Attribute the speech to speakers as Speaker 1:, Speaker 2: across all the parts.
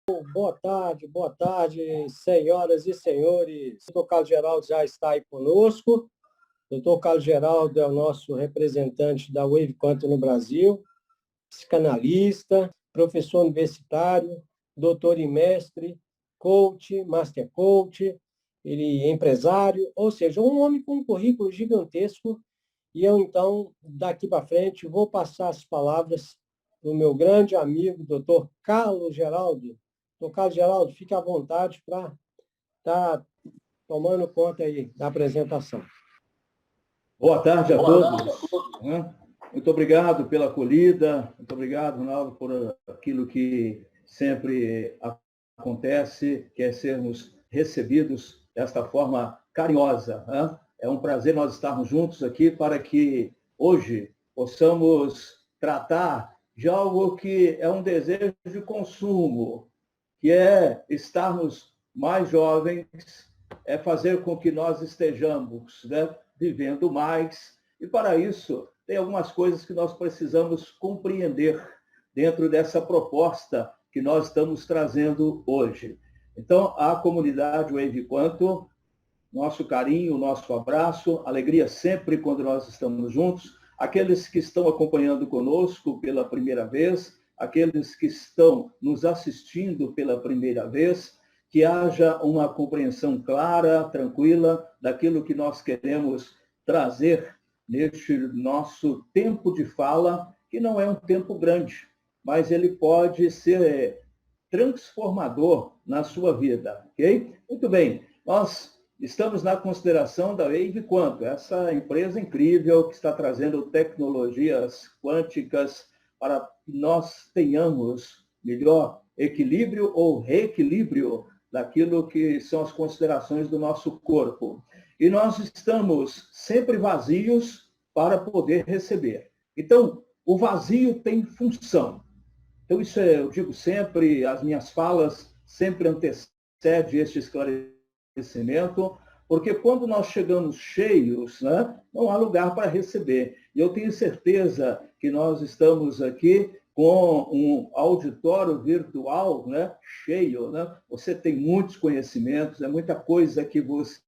Speaker 1: Boa tarde, senhoras e senhores. O doutor Carlos Geraldo já está aí conosco. O doutor Carlos Geraldo é o nosso representante da Wave Quantum no Brasil, psicanalista, professor universitário, doutor e mestre, coach, master coach, ele é empresário, ou seja, um homem com um currículo gigantesco. E eu, então, daqui para frente, vou passar as palavras para o meu grande amigo, doutor Carlos Geraldo. Doutor Carlos Geraldo, fique à vontade para estar tomando conta aí da apresentação.
Speaker 2: Boa tarde a todos. Muito obrigado pela acolhida, muito obrigado, Ronaldo, por aquilo que sempre acontece, que é sermos recebidos desta forma carinhosa. É um prazer nós estarmos juntos aqui para que hoje possamos tratar de algo que é um desejo de consumo, que é estarmos mais jovens, é fazer com que nós estejamos, vivendo mais. E para isso, tem algumas coisas que nós precisamos compreender dentro dessa proposta que nós estamos trazendo hoje. Então, a comunidade Wave Quantum, nosso carinho, nosso abraço, alegria sempre quando nós estamos juntos. Aqueles que estão acompanhando conosco pela primeira vez, aqueles que estão nos assistindo pela primeira vez, que haja uma compreensão clara, tranquila, daquilo que nós queremos trazer neste nosso tempo de fala, que não é um tempo grande, mas ele pode ser transformador na sua vida, ok? Muito bem, nós estamos na consideração da Wave Quantum, essa empresa incrível que está trazendo tecnologias quânticas para que nós tenhamos melhor equilíbrio ou reequilíbrio daquilo que são as considerações do nosso corpo. E nós estamos sempre vazios para poder receber. Então, o vazio tem função. Então, isso eu digo sempre, as minhas falas sempre antecedem este esclarecimento, porque quando nós chegamos cheios, não há lugar para receber. E eu tenho certeza que nós estamos aqui com um auditório virtual cheio. Você tem muitos conhecimentos, é muita coisa que você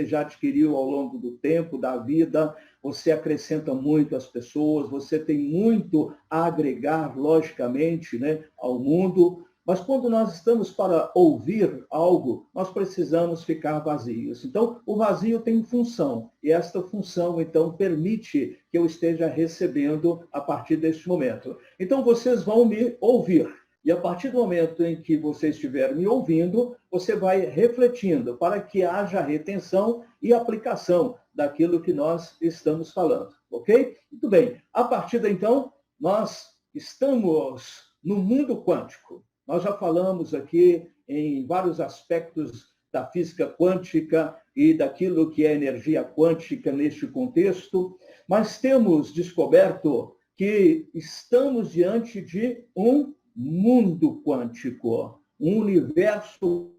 Speaker 2: já adquiriu ao longo do tempo, da vida, você acrescenta muito às pessoas, você tem muito a agregar, logicamente, ao mundo. Mas quando nós estamos para ouvir algo, nós precisamos ficar vazios. Então, o vazio tem função, e esta função, então, permite que eu esteja recebendo a partir deste momento. Então, vocês vão me ouvir. E a partir do momento em que você estiver me ouvindo, você vai refletindo para que haja retenção e aplicação daquilo que nós estamos falando, ok? Muito bem. A partir daí, então, nós estamos no mundo quântico. Nós já falamos aqui em vários aspectos da física quântica e daquilo que é energia quântica neste contexto, mas temos descoberto que estamos diante de um mundo quântico, um universo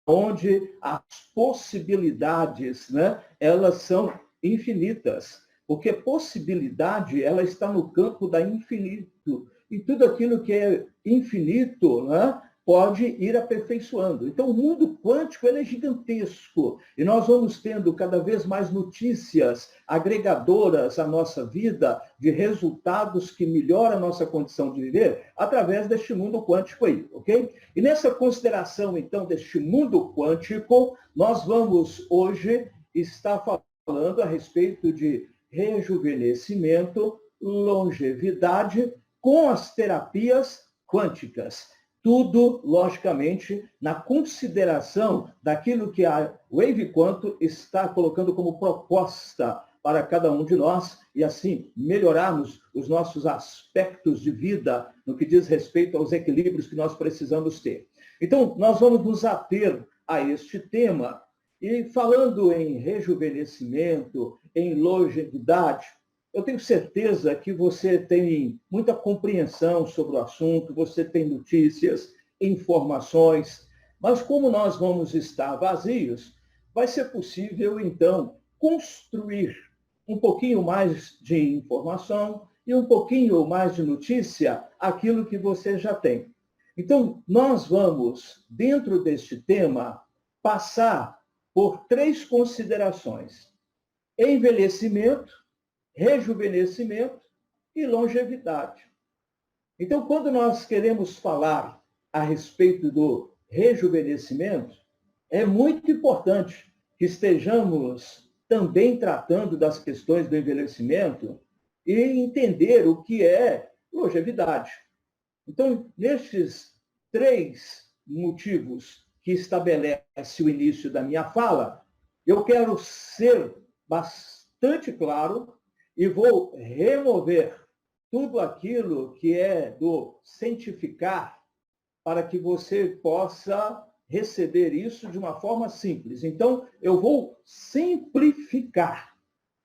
Speaker 2: onde as possibilidades, elas são infinitas, porque possibilidade ela está no campo da infinito, e tudo aquilo que é infinito pode ir aperfeiçoando. Então, o mundo quântico ele é gigantesco, e nós vamos tendo cada vez mais notícias agregadoras à nossa vida, de resultados que melhoram a nossa condição de viver, através deste mundo quântico aí, ok? E nessa consideração, então, deste mundo quântico, nós vamos hoje estar falando a respeito de rejuvenescimento, longevidade, com as terapias quânticas. Tudo, logicamente, na consideração daquilo que a Wave Quantum está colocando como proposta para cada um de nós e, assim, melhorarmos os nossos aspectos de vida no que diz respeito aos equilíbrios que nós precisamos ter. Então, nós vamos nos ater a este tema e, falando em rejuvenescimento, em longevidade, eu tenho certeza que você tem muita compreensão sobre o assunto, você tem notícias, informações, mas como nós vamos estar vazios, vai ser possível, então, construir um pouquinho mais de informação e um pouquinho mais de notícia aquilo que você já tem. Então, nós vamos, dentro deste tema, passar por 3 considerações: envelhecimento, rejuvenescimento e longevidade. Então, quando nós queremos falar a respeito do rejuvenescimento, é muito importante que estejamos também tratando das questões do envelhecimento e entender o que é longevidade. Então, nestes 3 motivos que estabelece o início da minha fala, eu quero ser bastante claro e vou remover tudo aquilo que é do cientificar para que você possa receber isso de uma forma simples. Então, eu vou simplificar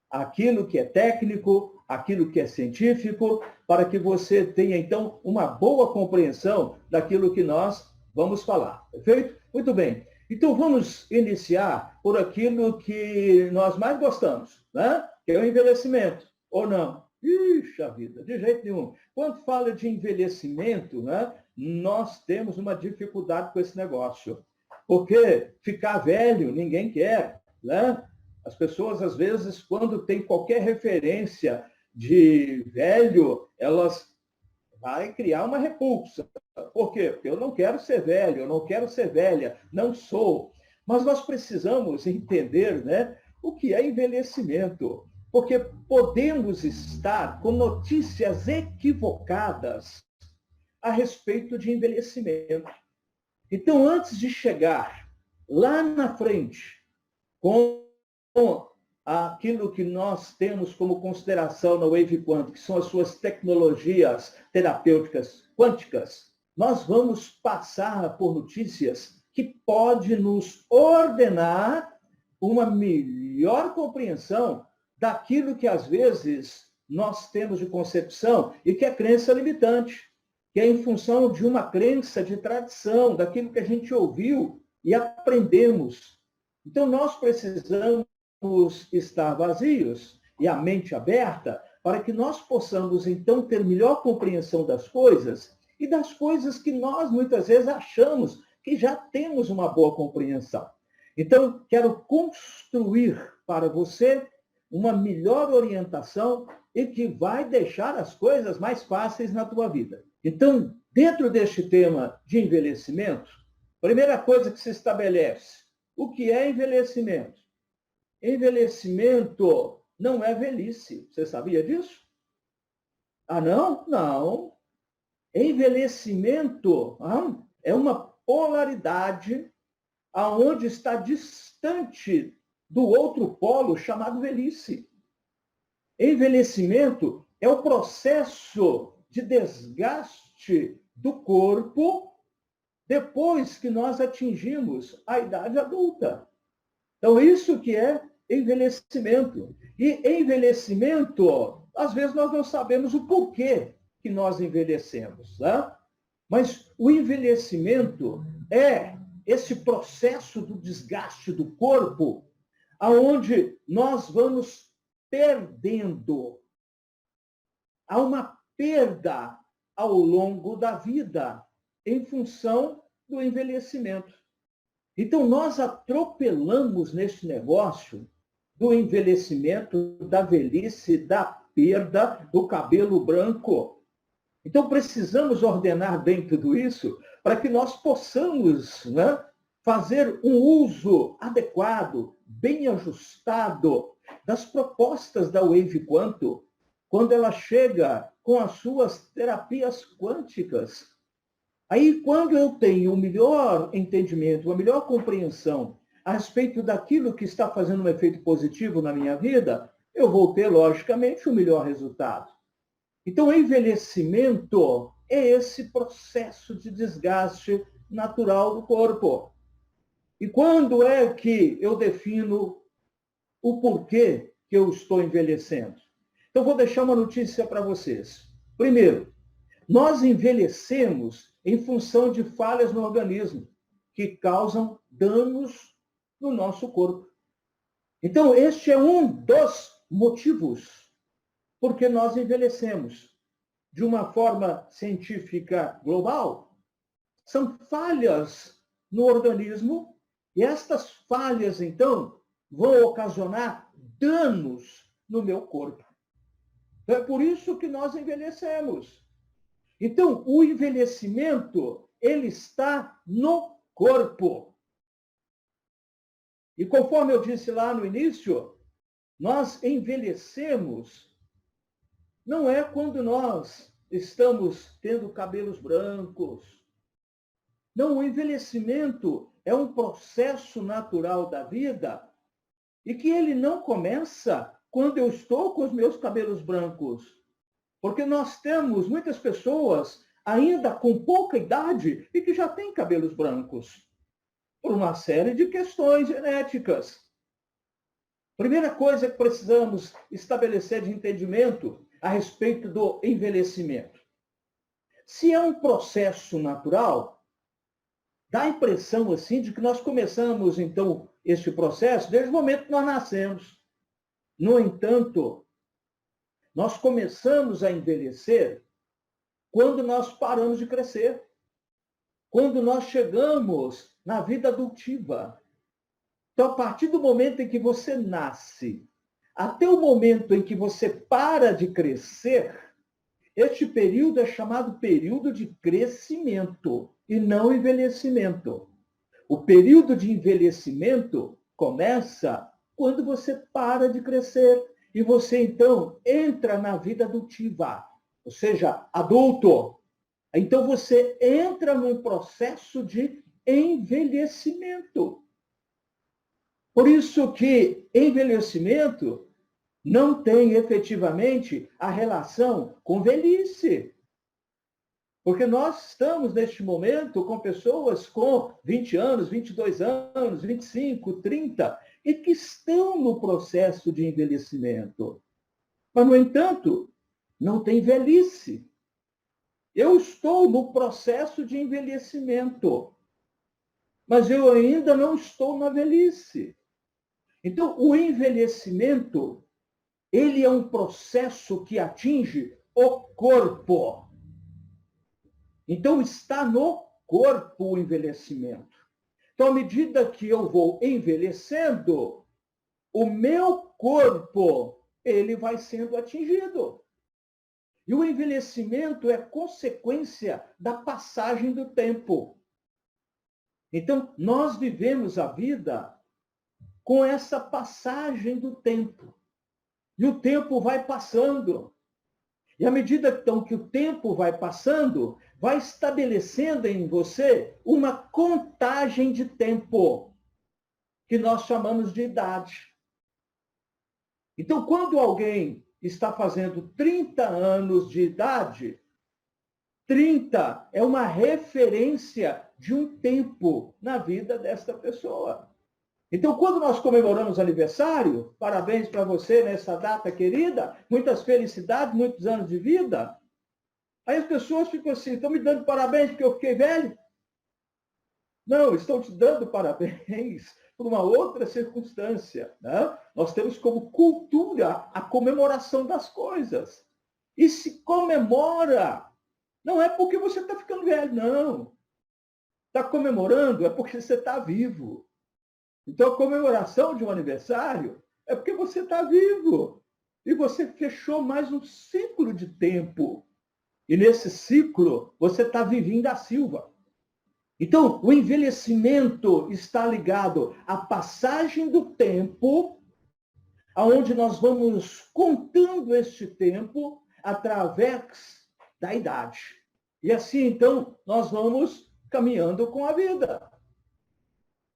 Speaker 2: aquilo que é técnico, aquilo que é científico, para que você tenha, então, uma boa compreensão daquilo que nós vamos falar. Perfeito? Muito bem. Então, vamos iniciar por aquilo que nós mais gostamos, né? Que é o envelhecimento, ou não? Ixi, a vida, de jeito nenhum. Quando fala de envelhecimento, né, nós temos uma dificuldade com esse negócio. Porque ficar velho ninguém quer, né? As pessoas, às vezes, quando tem qualquer referência de velho, elas vão criar uma repulsa. Por quê? Porque eu não quero ser velho, eu não quero ser velha, não sou. Mas nós precisamos entender, né, o que é envelhecimento. Porque podemos estar com notícias equivocadas a respeito de envelhecimento. Então, antes de chegar lá na frente com aquilo que nós temos como consideração na Wave Quantum, que são as suas tecnologias terapêuticas quânticas, nós vamos passar por notícias que podem nos ordenar uma melhor compreensão daquilo que, às vezes, nós temos de concepção e que é crença limitante, que é em função de uma crença de tradição, daquilo que a gente ouviu e aprendemos. Então, nós precisamos estar vazios e a mente aberta para que nós possamos, então, ter melhor compreensão das coisas e das coisas que nós, muitas vezes, achamos que já temos uma boa compreensão. Então, quero construir para você uma melhor orientação e que vai deixar as coisas mais fáceis na tua vida. Então, dentro deste tema de envelhecimento, primeira coisa que se estabelece, o que é envelhecimento? Envelhecimento não é velhice. Você sabia disso? Ah, não? Não. Envelhecimento é uma polaridade aonde está distante do outro polo chamado velhice. Envelhecimento é o processo de desgaste do corpo depois que nós atingimos a idade adulta. Então, isso que é envelhecimento. E envelhecimento, às vezes nós não sabemos o porquê que nós envelhecemos, né? Mas o envelhecimento é esse processo do desgaste do corpo, aonde nós vamos perdendo. Há uma perda ao longo da vida em função do envelhecimento. Então, nós atropelamos nesse negócio do envelhecimento, da velhice, da perda do cabelo branco. Então, precisamos ordenar bem tudo isso para que nós possamos, né, fazer um uso adequado, bem ajustado das propostas da Wave Quantum, quando ela chega com as suas terapias quânticas. Aí, quando eu tenho um melhor entendimento, uma melhor compreensão a respeito daquilo que está fazendo um efeito positivo na minha vida, eu vou ter, logicamente, um melhor resultado. Então, o envelhecimento é esse processo de desgaste natural do corpo. E quando é que eu defino o porquê que eu estou envelhecendo? Então, vou deixar uma notícia para vocês. Primeiro, nós envelhecemos em função de falhas no organismo, que causam danos no nosso corpo. Então, este é um dos motivos porque nós envelhecemos. De uma forma científica global, são falhas no organismo, e estas falhas, então, vão ocasionar danos no meu corpo. É por isso que nós envelhecemos. Então, o envelhecimento, ele está no corpo. E conforme eu disse lá no início, nós envelhecemos não é quando nós estamos tendo cabelos brancos. Não, o envelhecimento é um processo natural da vida e que ele não começa quando eu estou com os meus cabelos brancos. Porque nós temos muitas pessoas ainda com pouca idade e que já têm cabelos brancos, por uma série de questões genéticas. Primeira coisa que precisamos estabelecer de entendimento a respeito do envelhecimento. Se é um processo natural, dá a impressão assim de que nós começamos, então, este processo desde o momento que nós nascemos. No entanto, nós começamos a envelhecer quando nós paramos de crescer, quando nós chegamos na vida adutiva. Então, a partir do momento em que você nasce, até o momento em que você para de crescer, este período é chamado período de crescimento e não envelhecimento. O período de envelhecimento começa quando você para de crescer e você, então, entra na vida adutiva, ou seja, adulto. Então, você entra num processo de envelhecimento. Por isso que envelhecimento não tem efetivamente a relação com velhice. Porque nós estamos, neste momento, com pessoas com 20 anos, 22 anos, 25, 30, e que estão no processo de envelhecimento. Mas, no entanto, não tem velhice. Eu estou no processo de envelhecimento, mas eu ainda não estou na velhice. Então, o envelhecimento, ele é um processo que atinge o corpo. Então, está no corpo o envelhecimento. Então, à medida que eu vou envelhecendo, o meu corpo, ele vai sendo atingido. E o envelhecimento é consequência da passagem do tempo. Então, nós vivemos a vida com essa passagem do tempo. E o tempo vai passando. E à medida então, que o tempo vai passando, vai estabelecendo em você uma contagem de tempo, que nós chamamos de idade. Então, quando alguém está fazendo 30 anos de idade, 30 é uma referência de um tempo na vida desta pessoa. Então, quando nós comemoramos aniversário, parabéns para você nessa data querida, muitas felicidades, muitos anos de vida. Aí as pessoas ficam assim, estão me dando parabéns porque eu fiquei velho? Não, estou te dando parabéns por uma outra circunstância. Né? Nós temos como cultura a comemoração das coisas. E se comemora, não é porque você está ficando velho, não. Está comemorando é porque você está vivo. Então, a comemoração de um aniversário é porque você está vivo. E você fechou mais um ciclo de tempo. E nesse ciclo, você está vivendo a Silva. Então, o envelhecimento está ligado à passagem do tempo, aonde nós vamos contando este tempo através da idade. E assim, então, nós vamos caminhando com a vida.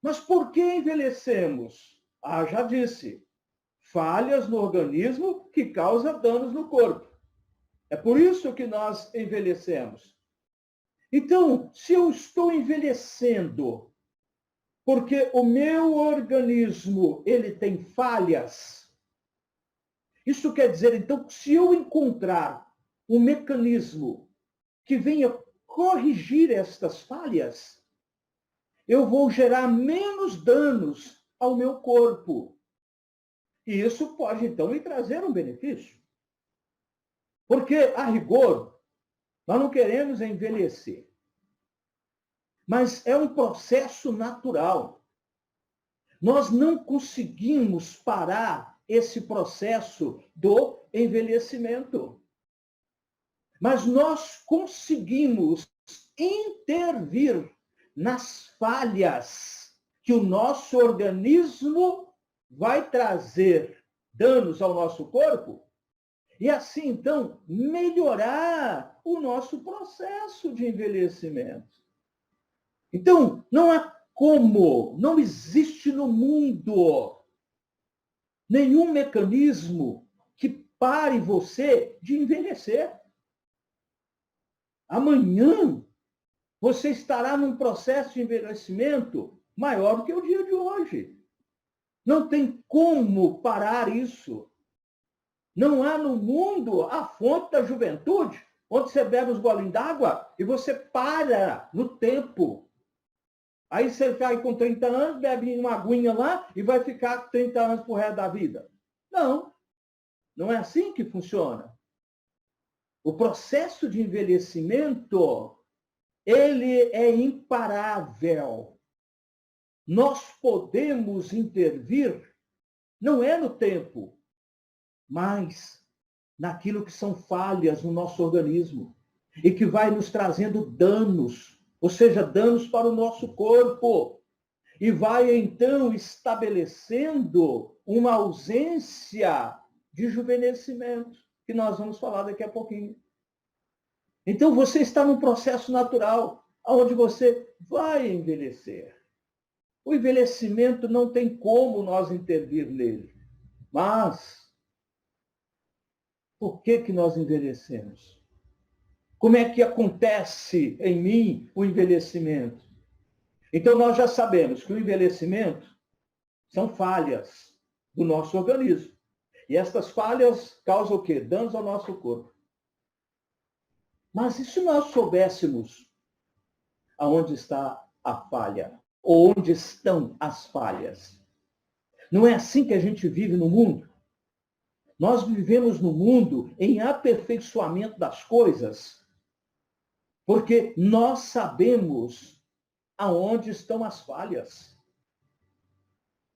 Speaker 2: Mas por que envelhecemos? Ah, já disse, falhas no organismo que causam danos no corpo. É por isso que nós envelhecemos. Então, se eu estou envelhecendo porque o meu organismo ele tem falhas, isso quer dizer, então, que se eu encontrar um mecanismo que venha corrigir estas falhas, eu vou gerar menos danos ao meu corpo. E isso pode, então, me trazer um benefício. Porque, a rigor, nós não queremos envelhecer. mas é um processo natural. Nós não conseguimos parar esse processo do envelhecimento. Mas nós conseguimos intervir nas falhas que o nosso organismo vai trazer danos ao nosso corpo e assim, então, melhorar o nosso processo de envelhecimento. Então, não há como, não existe no mundo nenhum mecanismo que pare você de envelhecer. Amanhã, você estará num processo de envelhecimento maior do que o dia de hoje. Não tem como parar isso. Não há no mundo a fonte da juventude, onde você bebe os golinhos d'água e você para no tempo. Aí você vai com 30 anos, bebe uma aguinha lá e vai ficar 30 anos pro resto da vida. Não, não é assim que funciona. O processo de envelhecimento, ele é imparável. Nós podemos intervir, não é no tempo, mas naquilo que são falhas no nosso organismo e que vai nos trazendo danos, ou seja, danos para o nosso corpo. E vai, então, estabelecendo uma ausência de rejuvenescimento, que nós vamos falar daqui a pouquinho. Então, você está num processo natural, onde você vai envelhecer. O envelhecimento não tem como nós intervir nele. Mas, por que nós envelhecemos? Como é que acontece em mim o envelhecimento? Então, nós já sabemos que o envelhecimento são falhas do nosso organismo. E estas falhas causam o quê? Danos ao nosso corpo. Mas e se nós soubéssemos aonde está a falha? Ou onde estão as falhas? Não é assim que a gente vive no mundo? Nós vivemos no mundo em aperfeiçoamento das coisas, porque nós sabemos aonde estão as falhas.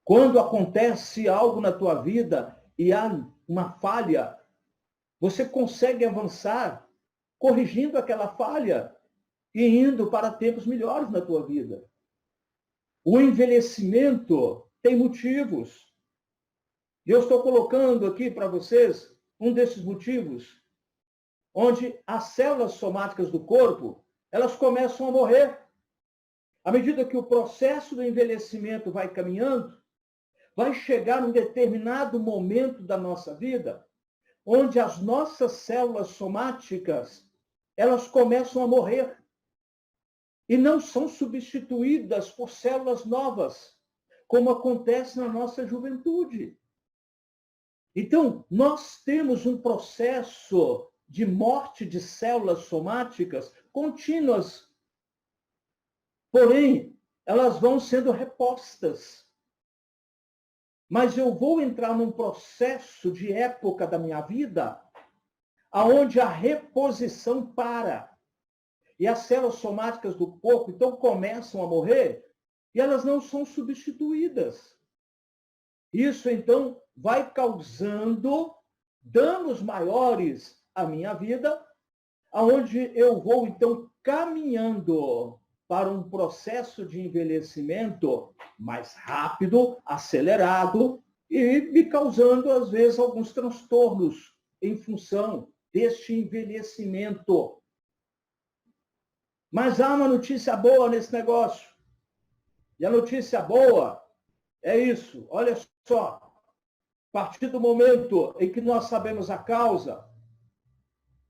Speaker 2: Quando acontece algo na tua vida e há uma falha, você consegue avançar corrigindo aquela falha e indo para tempos melhores na tua vida. O envelhecimento tem motivos. Eu estou colocando aqui para vocês um desses motivos, onde as células somáticas do corpo, elas começam a morrer. À medida que o processo do envelhecimento vai caminhando, vai chegar um determinado momento da nossa vida, onde as nossas células somáticas, elas começam a morrer e não são substituídas por células novas, como acontece na nossa juventude. Então, nós temos um processo de morte de células somáticas contínuas, porém, elas vão sendo repostas. Mas eu vou entrar num processo de época da minha vida aonde a reposição para. E as células somáticas do corpo, então, começam a morrer e elas não são substituídas. Isso, então, vai causando danos maiores à minha vida, aonde eu vou, então, caminhando para um processo de envelhecimento mais rápido, acelerado, e me causando, às vezes, alguns transtornos em função deste envelhecimento. Mas há uma notícia boa nesse negócio. E a notícia boa é isso. Olha só. A partir do momento em que nós sabemos a causa,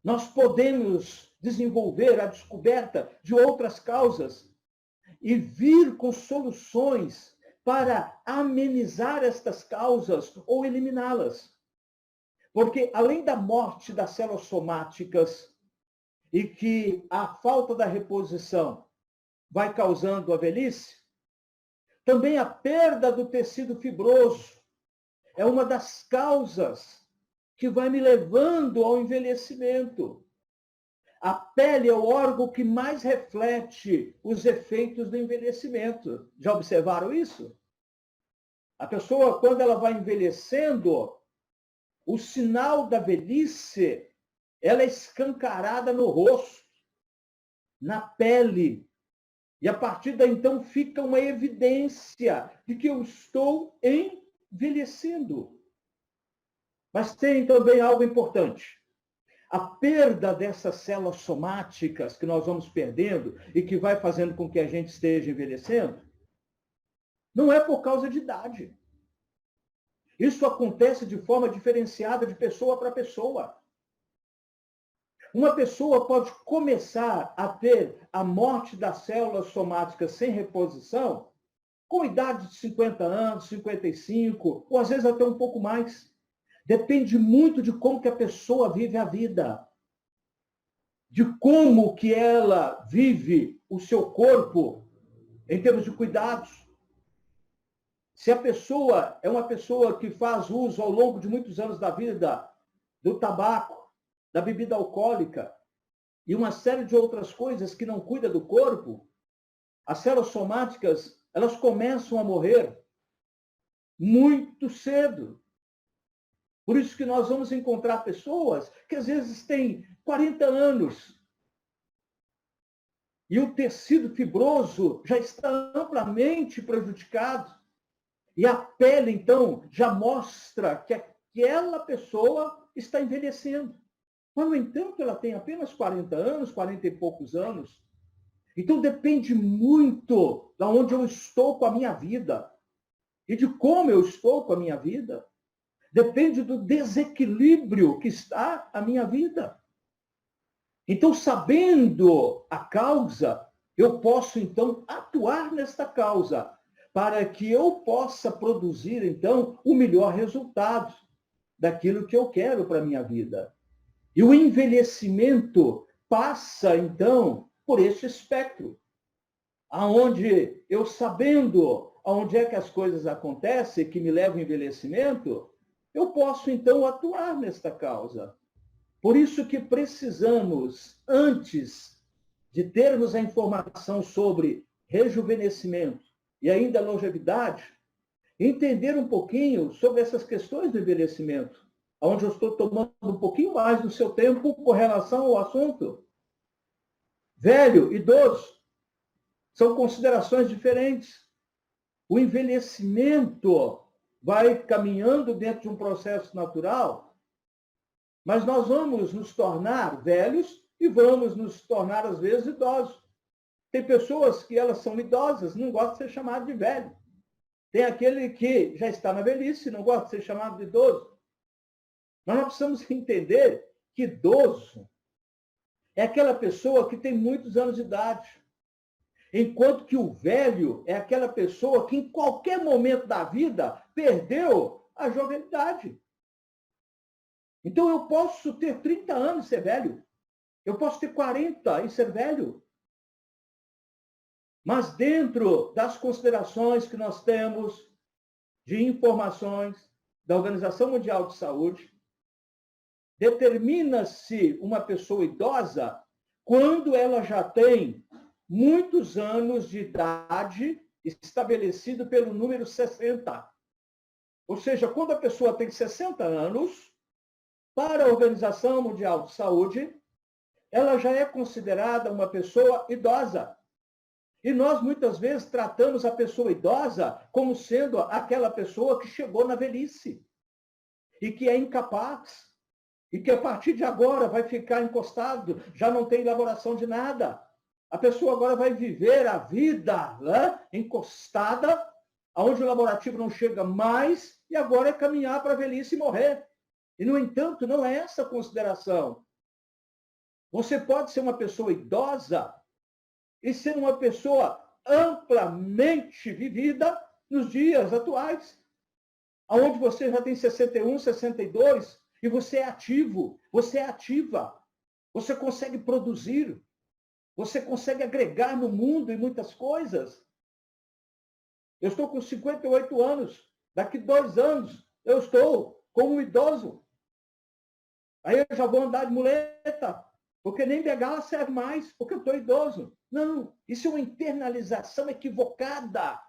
Speaker 2: nós podemos desenvolver a descoberta de outras causas e vir com soluções para amenizar estas causas ou eliminá-las. Porque, além da morte das células somáticas e que a falta da reposição vai causando a velhice, também a perda do tecido fibroso é uma das causas que vai me levando ao envelhecimento. A pele é o órgão que mais reflete os efeitos do envelhecimento. Já observaram isso? A pessoa, quando ela vai envelhecendo, o sinal da velhice, ela é escancarada no rosto, na pele. E a partir daí, então, fica uma evidência de que eu estou envelhecendo. Mas tem também algo importante. A perda dessas células somáticas que nós vamos perdendo e que vai fazendo com que a gente esteja envelhecendo, não é por causa de idade. Isso acontece de forma diferenciada de pessoa para pessoa. Uma pessoa pode começar a ter a morte das células somáticas sem reposição com idade de 50 anos, 55, ou às vezes até um pouco mais. Depende muito de como que a pessoa vive a vida, de como que ela vive o seu corpo em termos de cuidados. Se a pessoa é uma pessoa que faz uso ao longo de muitos anos da vida do tabaco, da bebida alcoólica e uma série de outras coisas que não cuida do corpo, as células somáticas, elas começam a morrer muito cedo. Por isso que nós vamos encontrar pessoas que às vezes têm 40 anos e o tecido fibroso já está amplamente prejudicado. E a pele, então, já mostra que aquela pessoa está envelhecendo. Mas, no entanto, ela tem apenas 40 anos, 40 e poucos anos. Então, depende muito de onde eu estou com a minha vida e de como eu estou com a minha vida. Depende do desequilíbrio que está a minha vida. Então, sabendo a causa, eu posso, então, atuar nesta causa, para que eu possa produzir, então, o melhor resultado daquilo que eu quero para a minha vida. E o envelhecimento passa, então, por esse espectro, aonde eu, sabendo aonde é que as coisas acontecem, que me levam ao envelhecimento, eu posso, então, atuar nesta causa. Por isso que precisamos, antes de termos a informação sobre rejuvenescimento e ainda longevidade, entender um pouquinho sobre essas questões do envelhecimento, onde eu estou tomando um pouquinho mais do seu tempo com relação ao assunto. Velho, idoso, são considerações diferentes. O envelhecimento vai caminhando dentro de um processo natural, mas nós vamos nos tornar velhos e vamos nos tornar, às vezes, idosos. Tem pessoas que elas são idosas, não gostam de ser chamado de velho. Tem aquele que já está na velhice, não gosta de ser chamado de idoso. Mas nós precisamos entender que idoso é aquela pessoa que tem muitos anos de idade. Enquanto que o velho é aquela pessoa que em qualquer momento da vida perdeu a jovialidade. Então eu posso ter 30 anos e ser velho. Eu posso ter 40 e ser velho. Mas dentro das considerações que nós temos de informações da Organização Mundial de Saúde, determina-se uma pessoa idosa quando ela já tem muitos anos de idade, estabelecido pelo número 60. Ou seja, quando a pessoa tem 60 anos, para a Organização Mundial de Saúde, ela já é considerada uma pessoa idosa. E nós, muitas vezes, tratamos a pessoa idosa como sendo aquela pessoa que chegou na velhice e que é incapaz, e que a partir de agora vai ficar encostado, já não tem elaboração de nada. A pessoa agora vai viver a vida, né, encostada, onde o laborativo não chega mais, e agora é caminhar para a velhice e morrer. E, no entanto, não é essa a consideração. Você pode ser uma pessoa idosa e ser uma pessoa amplamente vivida nos dias atuais, onde você já tem 61, 62, e você é ativo, você é ativa, você consegue produzir, você consegue agregar no mundo em muitas coisas. Eu estou com 58 anos, daqui 2 anos eu estou como um idoso. Aí eu já vou andar de muleta, porque nem bengala serve mais, porque eu estou idoso. Não, isso é uma internalização equivocada.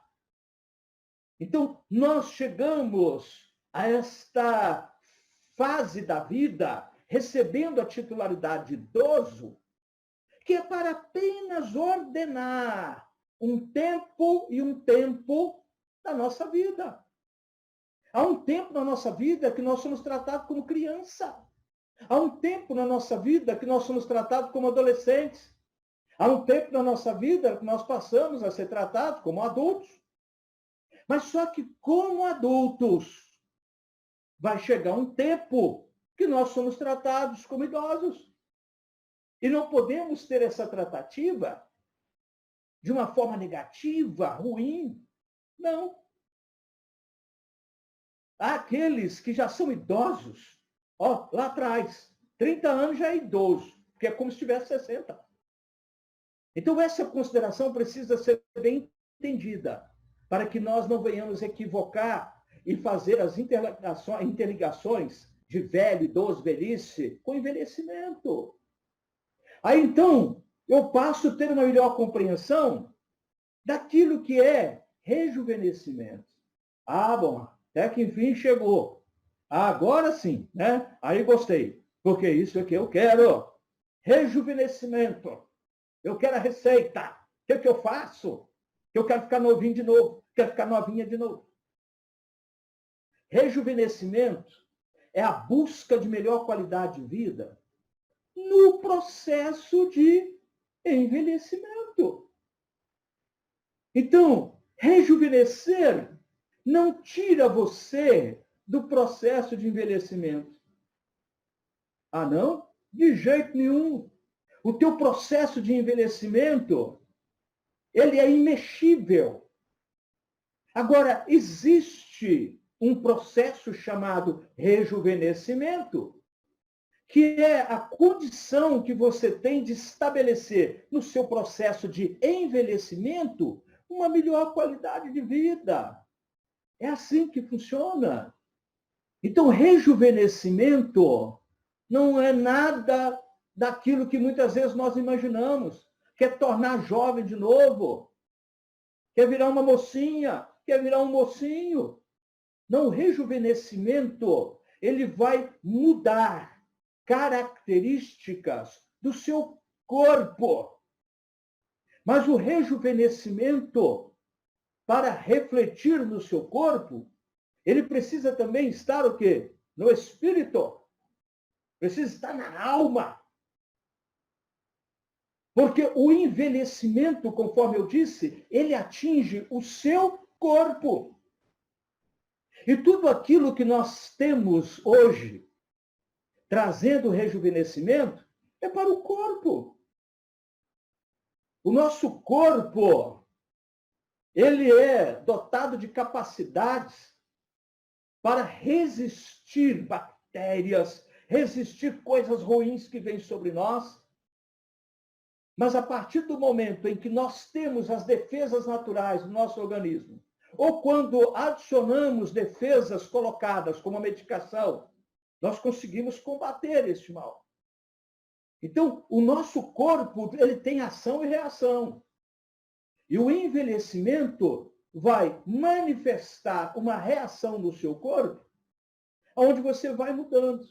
Speaker 2: Então, nós chegamos a esta fase da vida, recebendo a titularidade de idoso, que é para apenas ordenar um tempo e um tempo da nossa vida. Há um tempo na nossa vida que nós somos tratados como criança. Há um tempo na nossa vida que nós somos tratados como adolescentes. Há um tempo na nossa vida que nós passamos a ser tratados como adultos. Mas só que como adultos, vai chegar um tempo que nós somos tratados como idosos. E não podemos ter essa tratativa de uma forma negativa, ruim. Não. Há aqueles que já são idosos, lá atrás, 30 anos já é idoso, porque é como se tivesse 60. Então, essa consideração precisa ser bem entendida, para que nós não venhamos equivocar e fazer as interligações de velho, idoso, velhice, com envelhecimento. Aí, então, eu passo a ter uma melhor compreensão daquilo que é rejuvenescimento. Bom, até que enfim chegou. Agora sim, né? Aí gostei, porque isso é que eu quero. Rejuvenescimento. Eu quero a receita. O que eu faço? Eu quero ficar novinho de novo. Quero ficar novinha de novo. Rejuvenescimento é a busca de melhor qualidade de vida no processo de envelhecimento. Então, rejuvenescer não tira você do processo de envelhecimento. Não? De jeito nenhum. O teu processo de envelhecimento, ele é imexível. Agora, existe um processo chamado rejuvenescimento, que é a condição que você tem de estabelecer no seu processo de envelhecimento uma melhor qualidade de vida. É assim que funciona. Então, rejuvenescimento não é nada daquilo que muitas vezes nós imaginamos. Quer tornar jovem de novo, quer virar uma mocinha, quer virar um mocinho. Não, o rejuvenescimento, ele vai mudar características do seu corpo. Mas o rejuvenescimento, para refletir no seu corpo, ele precisa também estar o quê? No espírito. Precisa estar na alma. Porque o envelhecimento, conforme eu disse, ele atinge o seu corpo. E tudo aquilo que nós temos hoje, trazendo rejuvenescimento, é para o corpo. O nosso corpo, ele é dotado de capacidades para resistir bactérias, resistir coisas ruins que vêm sobre nós. Mas a partir do momento em que nós temos as defesas naturais do nosso organismo, ou quando adicionamos defesas colocadas como a medicação, nós conseguimos combater este mal. Então, o nosso corpo, ele tem ação e reação. E o envelhecimento vai manifestar uma reação no seu corpo, onde você vai mudando.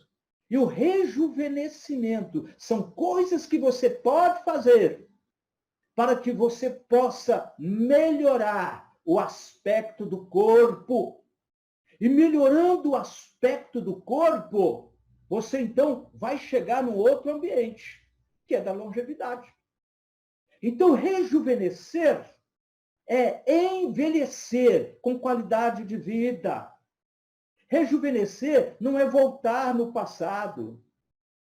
Speaker 2: E o rejuvenescimento são coisas que você pode fazer para que você possa melhorar o aspecto do corpo. E melhorando o aspecto do corpo, você então vai chegar num outro ambiente, que é da longevidade. Então, rejuvenescer é envelhecer com qualidade de vida. Rejuvenescer não é voltar no passado.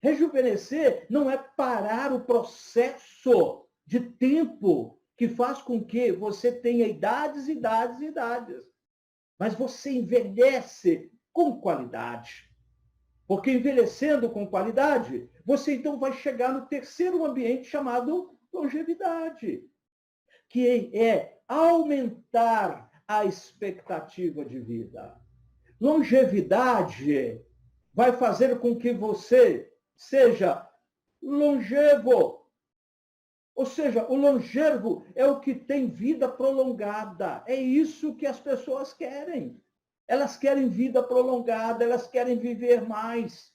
Speaker 2: Rejuvenescer não é parar o processo de tempo que faz com que você tenha idades, idades, idades. Mas você envelhece com qualidade. Porque envelhecendo com qualidade, você então vai chegar no terceiro ambiente chamado longevidade, que é aumentar a expectativa de vida. Longevidade vai fazer com que você seja longevo. Ou seja, o longevo é o que tem vida prolongada. É isso que as pessoas querem. Elas querem vida prolongada, elas querem viver mais.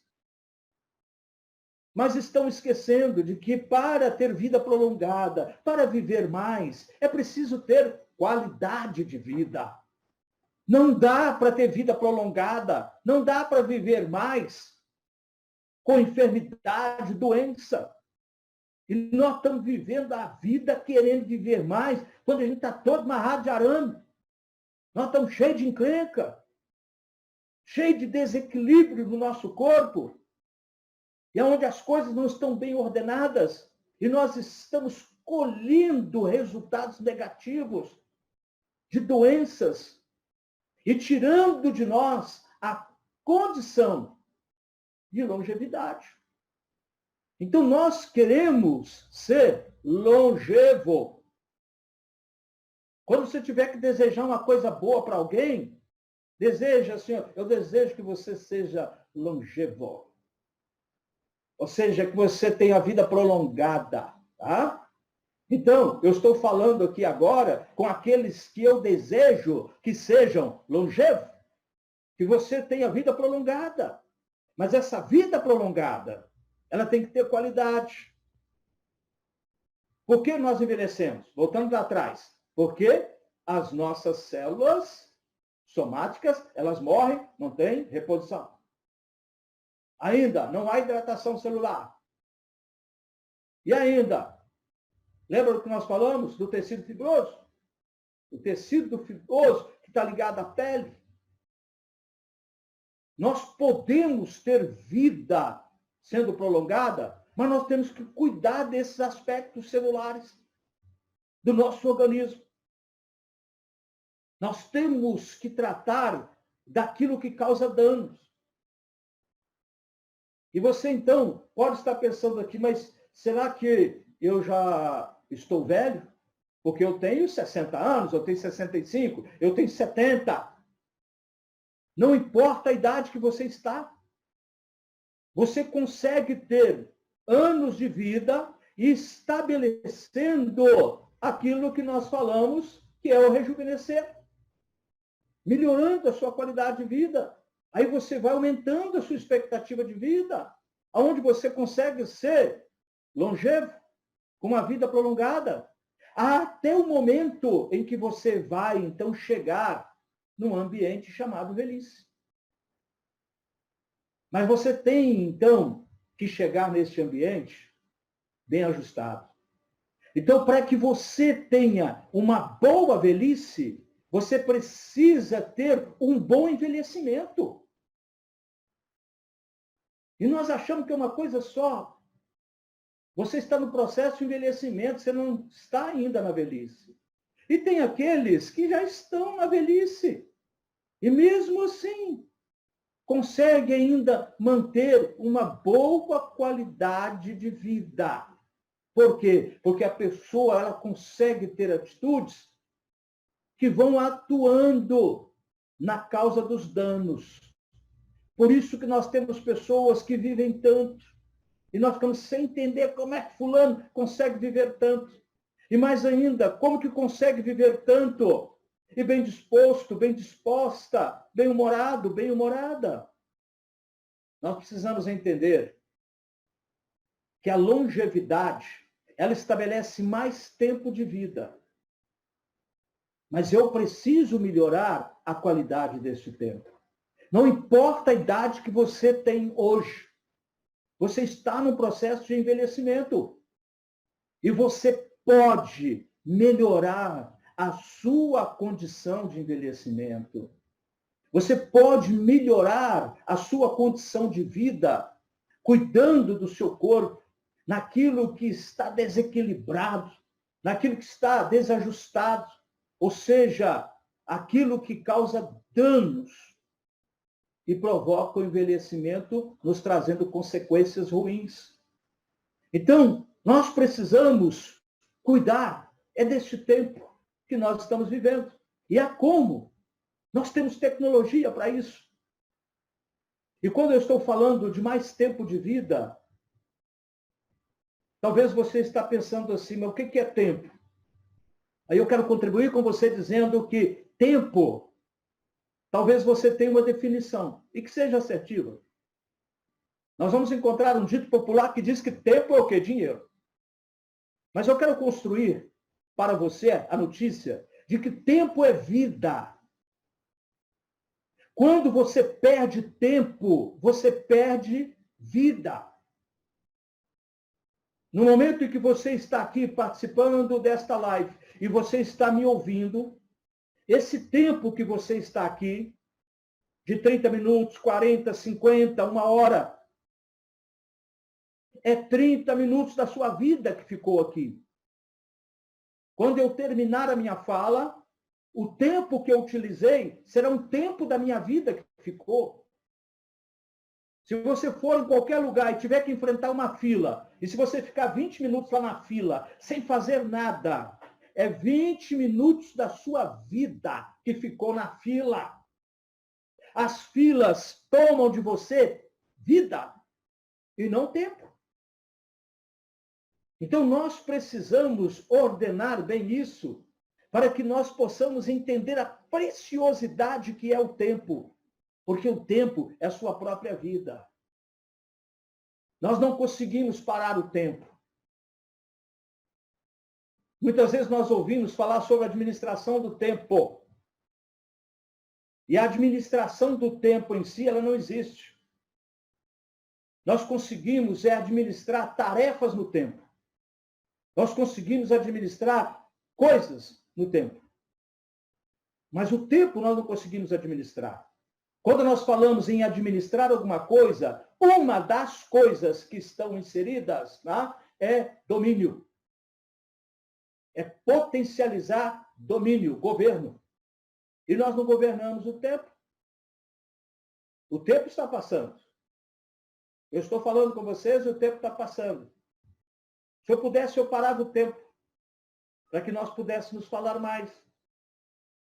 Speaker 2: Mas estão esquecendo de que para ter vida prolongada, para viver mais, é preciso ter qualidade de vida. Não dá para ter vida prolongada, não dá para viver mais com enfermidade, doença. E nós estamos vivendo a vida querendo viver mais, quando a gente está todo amarrado de arame. Nós estamos cheios de encrenca, cheios de desequilíbrio no nosso corpo. E é onde as coisas não estão bem ordenadas, e nós estamos colhendo resultados negativos de doenças e tirando de nós a condição de longevidade. Então, nós queremos ser longevo. Quando você tiver que desejar uma coisa boa para alguém, deseja assim, eu desejo que você seja longevo. Ou seja, que você tenha vida prolongada, tá? Então, eu estou falando aqui agora com aqueles que eu desejo que sejam longevos, que você tenha vida prolongada. Mas essa vida prolongada, ela tem que ter qualidade. Por que nós envelhecemos? Voltando lá atrás. Porque as nossas células somáticas, elas morrem, não tem reposição. Ainda não há hidratação celular. E ainda, lembra do que nós falamos do tecido fibroso? O tecido fibroso que está ligado à pele. Nós podemos ter vida sendo prolongada, mas nós temos que cuidar desses aspectos celulares do nosso organismo. Nós temos que tratar daquilo que causa danos. E você, então, pode estar pensando aqui, mas será que eu já estou velho? Porque eu tenho 60 anos, eu tenho 65, eu tenho 70. Não importa a idade que você está. Você consegue ter anos de vida estabelecendo aquilo que nós falamos, que é o rejuvenescer. Melhorando a sua qualidade de vida. Aí você vai aumentando a sua expectativa de vida, aonde você consegue ser longevo, com uma vida prolongada, até o momento em que você vai, então, chegar num ambiente chamado velhice. Mas você tem, então, que chegar nesse ambiente bem ajustado. Então, para que você tenha uma boa velhice, você precisa ter um bom envelhecimento. E nós achamos que é uma coisa só. Você está no processo de envelhecimento, você não está ainda na velhice. E tem aqueles que já estão na velhice. E mesmo assim, consegue ainda manter uma boa qualidade de vida. Por quê? Porque a pessoa ela consegue ter atitudes que vão atuando na causa dos danos. Por isso que nós temos pessoas que vivem tanto. E nós ficamos sem entender como é que fulano consegue viver tanto. E mais ainda, como que consegue viver tanto? E bem disposto, bem disposta, bem-humorado, bem-humorada. Nós precisamos entender que a longevidade, ela estabelece mais tempo de vida. Mas eu preciso melhorar a qualidade desse tempo. Não importa a idade que você tem hoje. Você está num processo de envelhecimento. E você pode melhorar a sua condição de envelhecimento. Você pode melhorar a sua condição de vida, cuidando do seu corpo, naquilo que está desequilibrado, naquilo que está desajustado, ou seja, aquilo que causa danos e provoca o envelhecimento, nos trazendo consequências ruins. Então, nós precisamos cuidar, é deste tempo que nós estamos vivendo. E há como? Nós temos tecnologia para isso. E quando eu estou falando de mais tempo de vida, Talvez você está pensando assim, mas o que é tempo? Aí eu quero contribuir com você dizendo que tempo, talvez você tenha uma definição e que seja assertiva. Nós vamos encontrar um dito popular que diz que tempo é o quê? Dinheiro. Mas eu quero construir para você a notícia de que tempo é vida. Quando você perde tempo, você perde vida. No momento em que você está aqui participando desta live e você está me ouvindo, esse tempo que você está aqui, de 30 minutos, 40, 50, 1 hora, é 30 minutos da sua vida que ficou aqui. Quando eu terminar a minha fala, o tempo que eu utilizei será um tempo da minha vida que ficou. Se você for em qualquer lugar e tiver que enfrentar uma fila, e se você ficar 20 minutos lá na fila, sem fazer nada, é 20 minutos da sua vida que ficou na fila. As filas tomam de você vida e não tempo. Então, nós precisamos ordenar bem isso para que nós possamos entender a preciosidade que é o tempo. Porque o tempo é a sua própria vida. Nós não conseguimos parar o tempo. Muitas vezes nós ouvimos falar sobre a administração do tempo. E a administração do tempo em si, ela não existe. Nós conseguimos administrar tarefas no tempo. Nós conseguimos administrar coisas no tempo. Mas o tempo nós não conseguimos administrar. Quando nós falamos em administrar alguma coisa, uma das coisas que estão inseridas, né, é domínio. É potencializar domínio, governo. E nós não governamos o tempo. O tempo está passando. Eu estou falando com vocês e o tempo está passando. Se eu pudesse, eu parava o tempo para que nós pudéssemos falar mais.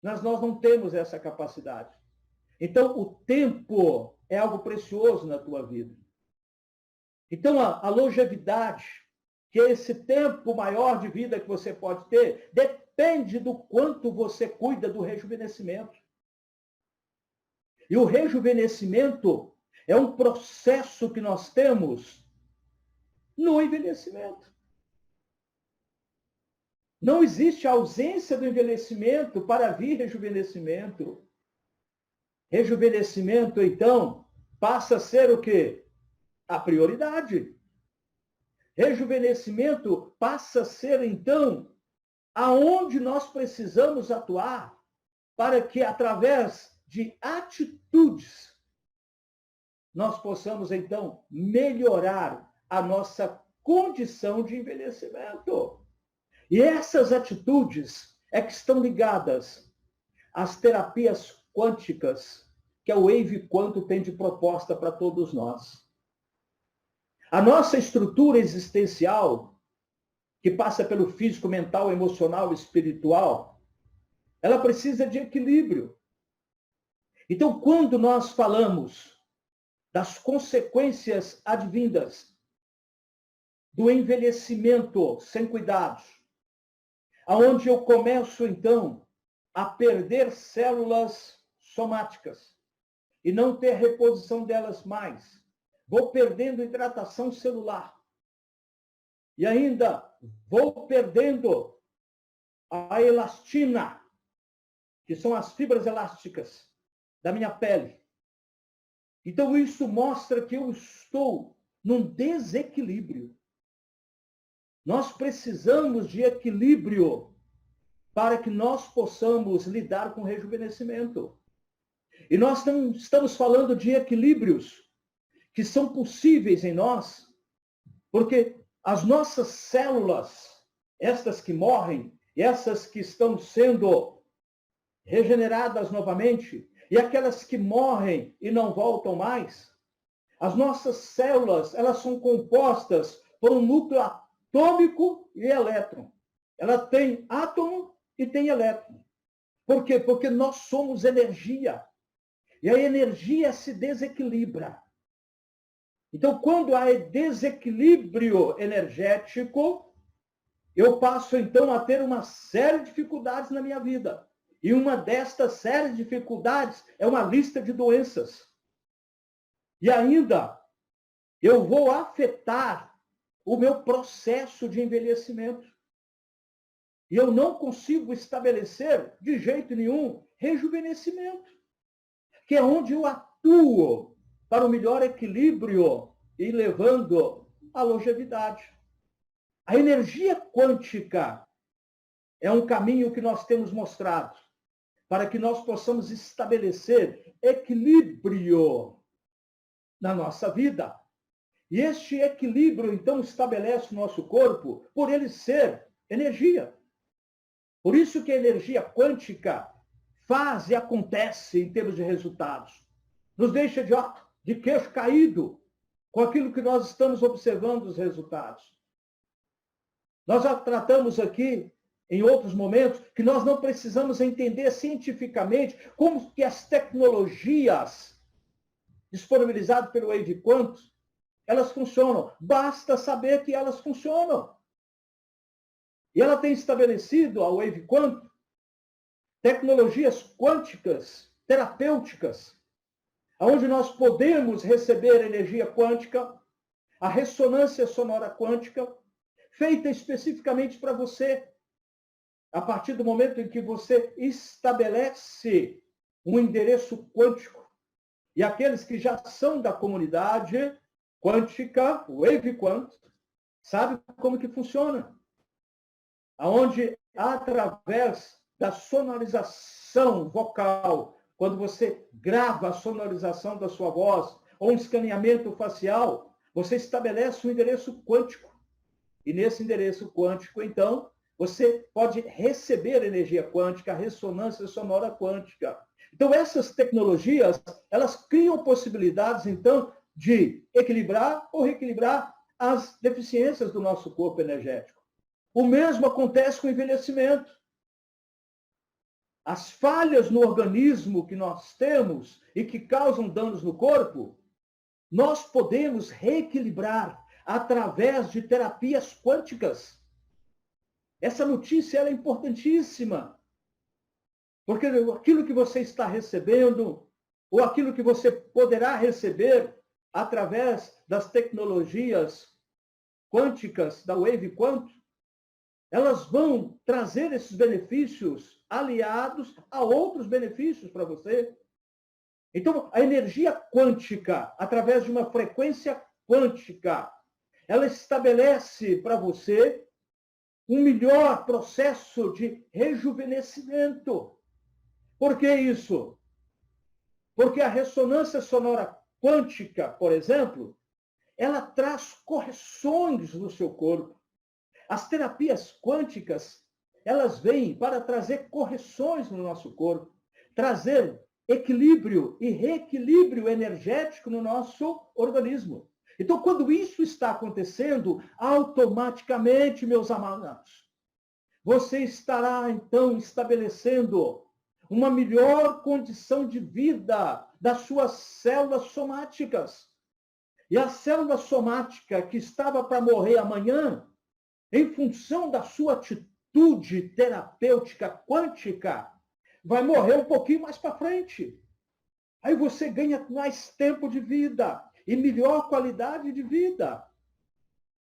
Speaker 2: Mas nós não temos essa capacidade. Então, o tempo é algo precioso na tua vida. Então, a longevidade, que é esse tempo maior de vida que você pode ter, depende do quanto você cuida do rejuvenescimento. E o rejuvenescimento é um processo que nós temos no envelhecimento. Não existe ausência do envelhecimento para vir rejuvenescimento. Rejuvenescimento, então, passa a ser o quê? A prioridade. Rejuvenescimento passa a ser, então, aonde nós precisamos atuar para que, através de atitudes, nós possamos, então, melhorar a nossa condição de envelhecimento. E essas atitudes é que estão ligadas às terapias quânticas que a Wave Quantum tem de proposta para todos nós. A nossa estrutura existencial, que passa pelo físico, mental, emocional e espiritual, ela precisa de equilíbrio. Então, quando nós falamos das consequências advindas do envelhecimento sem cuidados, aonde eu começo, então, a perder células somáticas e não ter reposição delas mais. Vou perdendo hidratação celular. E ainda vou perdendo a elastina, que são as fibras elásticas da minha pele. Então, isso mostra que eu estou num desequilíbrio. Nós precisamos de equilíbrio para que nós possamos lidar com o rejuvenescimento. E nós não estamos falando de equilíbrios que são possíveis em nós, porque as nossas células, estas que morrem, essas que estão sendo regeneradas novamente, e aquelas que morrem e não voltam mais, as nossas células, elas são compostas por um núcleo atômico e elétron. Ela tem átomo e tem elétron. Por quê? Porque nós somos energia. E a energia se desequilibra. Então, quando há desequilíbrio energético, eu passo, então, a ter uma série de dificuldades na minha vida. E uma destas séries de dificuldades é uma lista de doenças. E ainda, eu vou afetar o meu processo de envelhecimento. E eu não consigo estabelecer, de jeito nenhum, rejuvenescimento, que é onde eu atuo para o melhor equilíbrio e levando a longevidade. A energia quântica é um caminho que nós temos mostrado para que nós possamos estabelecer equilíbrio na nossa vida. E este equilíbrio, então, estabelece o nosso corpo por ele ser energia. Por isso que a energia quântica faz e acontece em termos de resultados. Nos deixa de queixo caído com aquilo que nós estamos observando os resultados. Nós já tratamos aqui, em outros momentos, que nós não precisamos entender cientificamente como que as tecnologias disponibilizadas pelo Wave Quantum, elas funcionam. Basta saber que elas funcionam. E ela tem estabelecido, a Wave Quantum, tecnologias quânticas, terapêuticas, onde nós podemos receber energia quântica, a ressonância sonora quântica, feita especificamente para você, a partir do momento em que você estabelece um endereço quântico. E aqueles que já são da comunidade quântica, Wave Quantum, sabem como que funciona. Onde, através da sonorização vocal, quando você grava a sonorização da sua voz, ou um escaneamento facial, você estabelece um endereço quântico. E nesse endereço quântico, então, você pode receber energia quântica, ressonância sonora quântica. Então, essas tecnologias, elas criam possibilidades, então, de equilibrar ou reequilibrar as deficiências do nosso corpo energético. O mesmo acontece com o envelhecimento. As falhas no organismo que nós temos e que causam danos no corpo, nós podemos reequilibrar através de terapias quânticas. Essa notícia é importantíssima, porque aquilo que você está recebendo, ou aquilo que você poderá receber através das tecnologias quânticas da Wave Quantum, elas vão trazer esses benefícios aliados a outros benefícios para você. Então, a energia quântica, através de uma frequência quântica, ela estabelece para você um melhor processo de rejuvenescimento. Por que isso? Porque a ressonância sonora quântica, por exemplo, ela traz correções no seu corpo. As terapias quânticas, elas vêm para trazer correções no nosso corpo, trazer equilíbrio e reequilíbrio energético no nosso organismo. Então, quando isso está acontecendo, automaticamente, meus amados, você estará, então, estabelecendo uma melhor condição de vida das suas células somáticas. E a célula somática que estava para morrer amanhã, em função da sua atitude terapêutica quântica, vai morrer um pouquinho mais para frente. Aí você ganha mais tempo de vida e melhor qualidade de vida.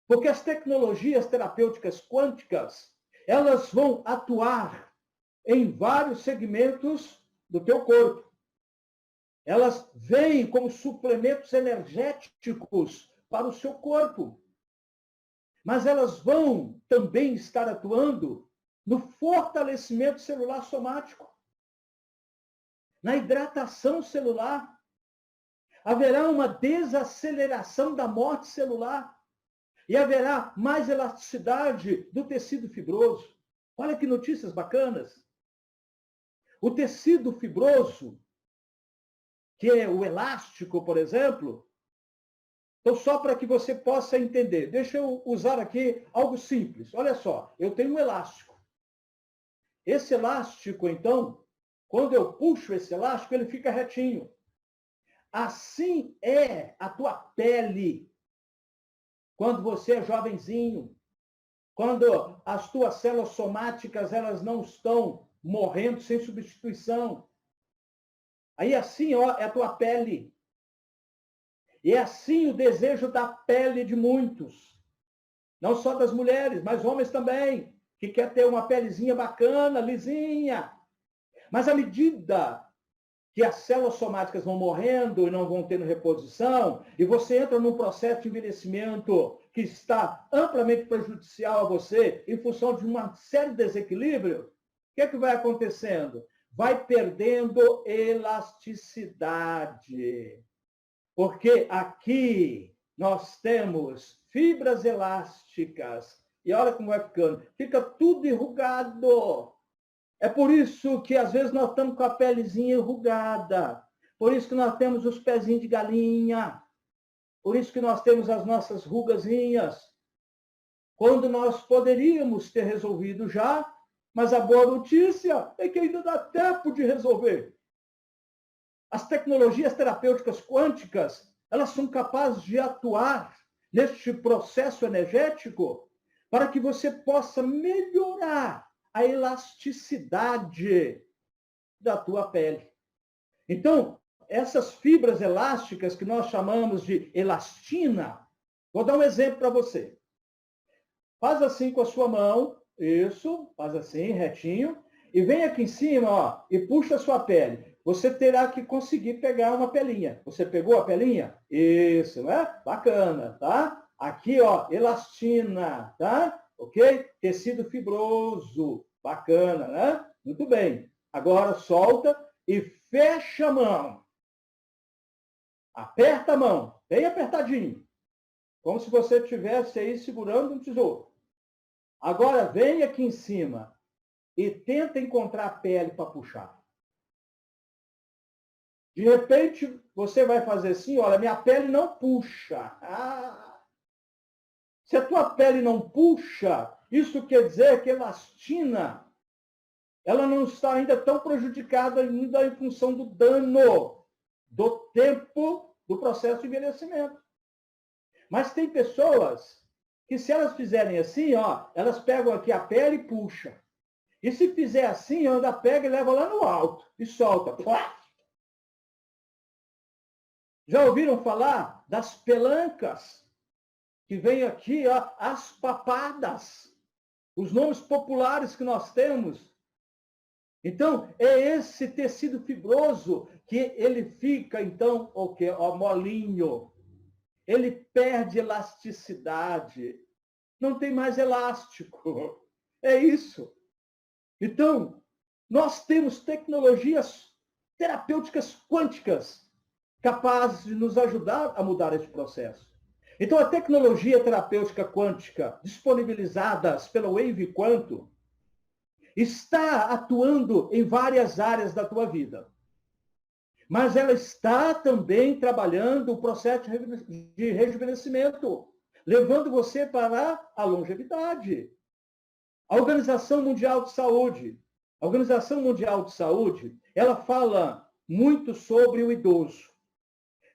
Speaker 2: Porque as tecnologias terapêuticas quânticas, elas vão atuar em vários segmentos do teu corpo. Elas vêm como suplementos energéticos para o seu corpo. Mas elas vão também estar atuando no fortalecimento celular somático, na hidratação celular. Haverá uma desaceleração da morte celular e haverá mais elasticidade do tecido fibroso. Olha que notícias bacanas. O tecido fibroso, que é o elástico, por exemplo, então, só para que você possa entender, deixa eu usar aqui algo simples. Olha só, eu tenho um elástico. Esse elástico, então, quando eu puxo esse elástico, ele fica retinho. assim é a tua pele quando você é jovenzinho, quando as tuas células somáticas elas não estão morrendo sem substituição. Aí assim, ó, é a tua pele. E é assim o desejo da pele de muitos. Não só das mulheres, mas homens também, que quer ter uma pelezinha bacana, lisinha. Mas à medida que as células somáticas vão morrendo e não vão tendo reposição, e você entra num processo de envelhecimento que está amplamente prejudicial a você, em função de uma série de desequilíbrios, o que é que vai acontecendo? Vai perdendo elasticidade. Porque aqui nós temos fibras elásticas. E olha como vai ficando. Fica tudo enrugado. É por isso que às vezes nós estamos com a pelezinha enrugada. Por isso que nós temos os pezinhos de galinha. Por isso que nós temos as nossas rugazinhas. Quando nós poderíamos ter resolvido já, mas a boa notícia é que ainda dá tempo de resolver. As tecnologias terapêuticas quânticas, elas são capazes de atuar neste processo energético para que você possa melhorar a elasticidade da tua pele. Então, essas fibras elásticas que nós chamamos de elastina, vou dar um exemplo para você. Faz assim com a sua mão, isso, faz assim, retinho, e vem aqui em cima, ó, e puxa a sua pele. Você terá que conseguir pegar uma pelinha. Você pegou a pelinha? Isso, né? Bacana, tá? Aqui, ó, elastina, tá? Ok? Tecido fibroso, bacana, né? Muito bem. Agora solta e fecha a mão. Aperta a mão, bem apertadinho. Como se você estivesse aí segurando um tesouro. Agora vem aqui em cima e tenta encontrar a pele para puxar. De repente, você vai fazer assim, olha, minha pele não puxa. Se a tua pele não puxa, isso quer dizer que a elastina, ela não está ainda tão prejudicada ainda em função do dano, do tempo do processo de envelhecimento. Mas tem pessoas que se elas fizerem assim, ó, elas pegam aqui a pele e puxam. E se fizer assim, ela pega e leva lá no alto e solta. Já ouviram falar das pelancas? Que vem aqui, ó, as papadas. Os nomes populares que nós temos. Então, é esse tecido fibroso que ele fica, então, o quê? Ó, molinho. Ele perde elasticidade. Não tem mais elástico. É isso. Então, nós temos tecnologias terapêuticas quânticas capazes de nos ajudar a mudar esse processo. Então, a tecnologia terapêutica quântica disponibilizadas pela Wave Quanto está atuando em várias áreas da tua vida. Mas ela está também trabalhando o processo de rejuvenescimento, levando você para a longevidade. A Organização Mundial de Saúde, ela fala muito sobre o idoso.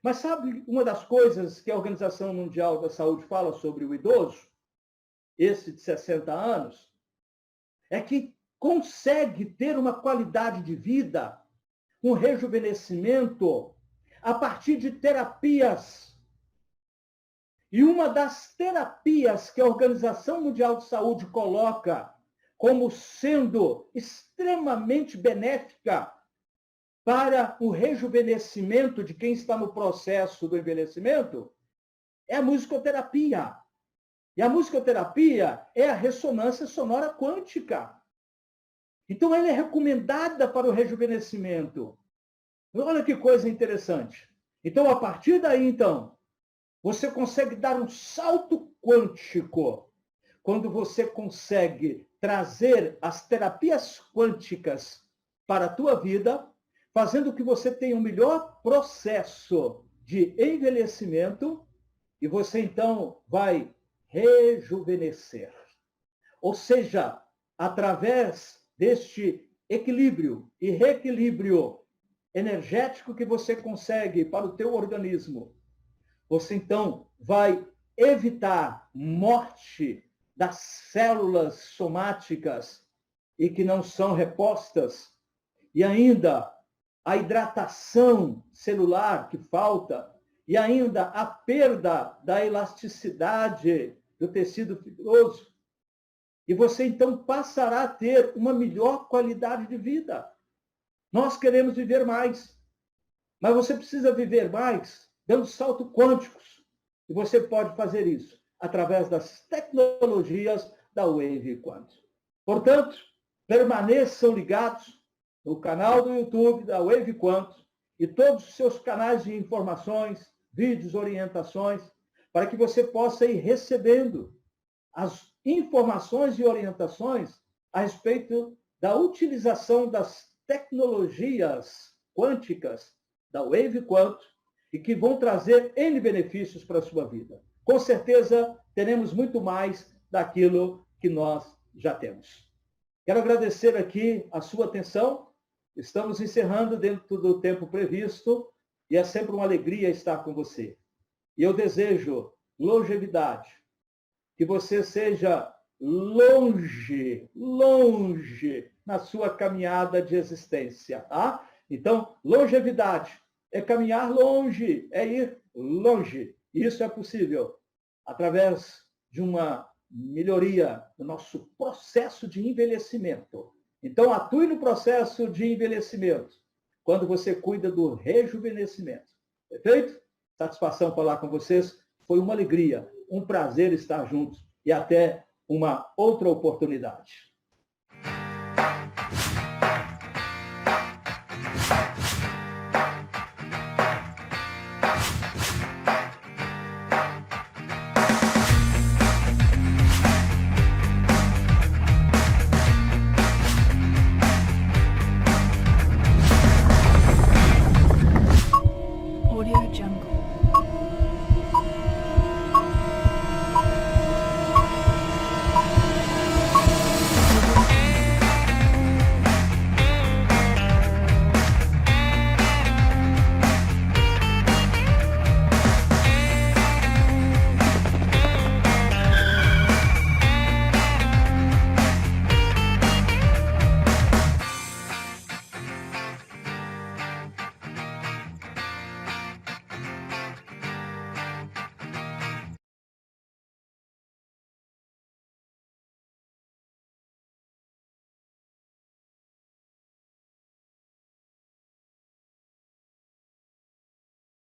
Speaker 2: Mas sabe uma das coisas que a Organização Mundial da Saúde fala sobre o idoso, esse de 60 anos, é que consegue ter uma qualidade de vida, um rejuvenescimento, a partir de terapias. E uma das terapias que a Organização Mundial de Saúde coloca como sendo extremamente benéfica para o rejuvenescimento de quem está no processo do envelhecimento é a musicoterapia. E a musicoterapia é a ressonância sonora quântica. Então, ela é recomendada para o rejuvenescimento. Olha que coisa interessante. Então, a partir daí, então, você consegue dar um salto quântico quando você consegue trazer as terapias quânticas para a tua vida, fazendo que você tenha um melhor processo de envelhecimento e você, então, vai rejuvenescer. Ou seja, através deste equilíbrio e reequilíbrio energético que você consegue para o teu organismo, você então vai evitar morte das células somáticas e que não são repostas, e ainda a hidratação celular que falta, e ainda a perda da elasticidade do tecido fibroso. E você então passará a ter uma melhor qualidade de vida. Nós queremos viver mais, mas você precisa viver mais dando saltos quânticos. E você pode fazer isso através das tecnologias da Wave Quant. Portanto, permaneçam ligados no canal do YouTube da Wave Quant e todos os seus canais de informações, vídeos, orientações, para que você possa ir recebendo as informações e orientações a respeito da utilização das tecnologias quânticas da Wave Quant e que vão trazer N benefícios para a sua vida. Com certeza, teremos muito mais daquilo que nós já temos. Quero agradecer aqui a sua atenção. Estamos encerrando dentro do tempo previsto e é sempre uma alegria estar com você. E eu desejo longevidade, que você seja longe na sua caminhada de existência, tá? Então, longevidade é caminhar longe, é ir longe. Isso é possível através de uma melhoria do nosso processo de envelhecimento. Então, atue no processo de envelhecimento, quando você cuida do rejuvenescimento. Perfeito? Satisfação falar com vocês. Foi uma alegria, um prazer estar juntos e até uma outra oportunidade.